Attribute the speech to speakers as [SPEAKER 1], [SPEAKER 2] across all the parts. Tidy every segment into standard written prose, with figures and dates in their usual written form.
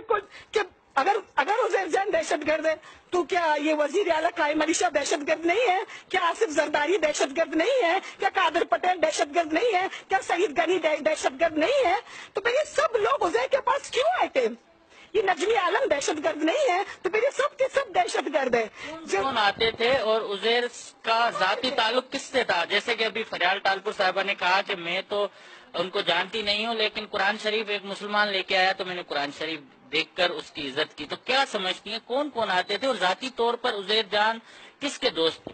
[SPEAKER 1] بالکل کہ اگر عزیر جان دہشت گرد ہے تو کیا یہ وزیر اعلیٰ قائم علی شاہ دہشت گرد نہیں ہے؟ کیا آصف زرداری دہشت گرد نہیں ہے؟ کیا قادر پٹیل دہشت گرد نہیں ہے؟ کیا سعید غنی دہشت گرد نہیں ہے؟ تو پھر یہ سب لوگ عزیر کے پاس کیوں آئے تھے؟ یہ نجمی عالم دہشت گرد نہیں ہے تو پھر یہ سب کے سب دہشت گرد ہے.
[SPEAKER 2] کون آتے تھے اور عزیر کا ذاتی تعلق کس سے تھا؟ جیسے کہ ابھی فریال ٹالپور صاحبہ نے کہا کہ میں تو ان کو جانتی نہیں ہوں، لیکن قرآن شریف ایک مسلمان لے کے آیا تو میں نے قرآن شریف دیکھ کر اس کی عزت کی. تو کیا سمجھتی ہیں کون کون آتے تھے اور ذاتی طور پر عزیر جان کس کے دوست تھے؟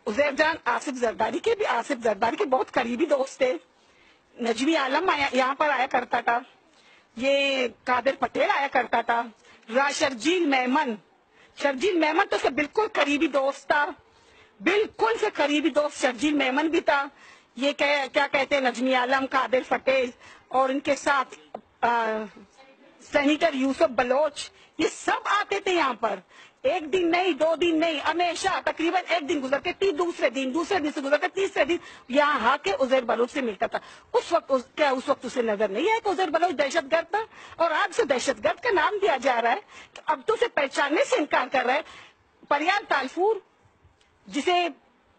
[SPEAKER 1] عزیر جان آصف زرداری کے بہت قریبی دوست تھے. نجمی عالم یہاں پر آیا کرتا تھا، یہ قادر پٹیل آیا کرتا تھا، شرجیل میمن تو اس کا بالکل قریبی دوست تھا، بالکل سے قریبی دوست شرجیل میمن بھی تھا. یہ کیا کہتے ہیں نجمی عالم، قادر پٹیل اور ان کے ساتھ سینیٹر یوسف بلوچ، یہ سب آتے تھے یہاں پر. ایک دن نہیں، 2 دن نہیں، ہمیشہ تقریباً ایک دن گزر کے دوسرے دن سے گزر کے تیسرے دن یہاں آ کے عزیر بلوچ سے ملتا تھا. اس وقت اسے نظر نہیں آیا کہ عزیر بلوچ دہشت گرد تھا؟ اور آج سے دہشت گرد کا نام دیا جا رہا ہے تو اب تو اسے پہچاننے سے انکار کر رہا ہے. فریال ٹالپور جسے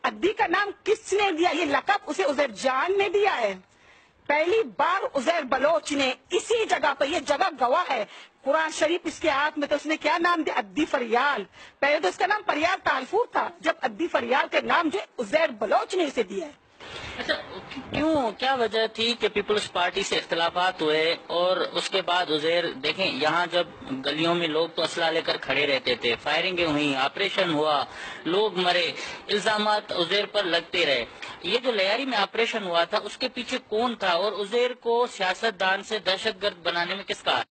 [SPEAKER 1] ادی کا نام کس نے دیا؟ یہ لقب اسے عزیر جان نے دیا ہے. پہلی بار عزیر بلوچ نے اسی جگہ پر، یہ جگہ گواہ ہے، قرآن شریف اس کے ہاتھ میں، تو اس نے کیا نام دیا؟ ادی فریال. پہلے تو اس کا نام فریال ٹالپور تھا، جب ادی فریال کے نام جو عزیر بلوچ نے اسے دیا ہے.
[SPEAKER 2] اچھا، کیا وجہ تھی کہ پیپلز پارٹی سے اختلافات ہوئے اور اس کے بعد عزیر، دیکھیں یہاں جب گلیوں میں لوگ تو اسلحہ لے کر کھڑے رہتے تھے، فائرنگیں ہوئیں، آپریشن ہوا، لوگ مرے، الزامات عزیر پر لگتے رہے. یہ جو لیاری میں آپریشن ہوا تھا اس کے پیچھے کون تھا اور عزیر کو سیاست دان سے دہشت گرد بنانے میں کس کا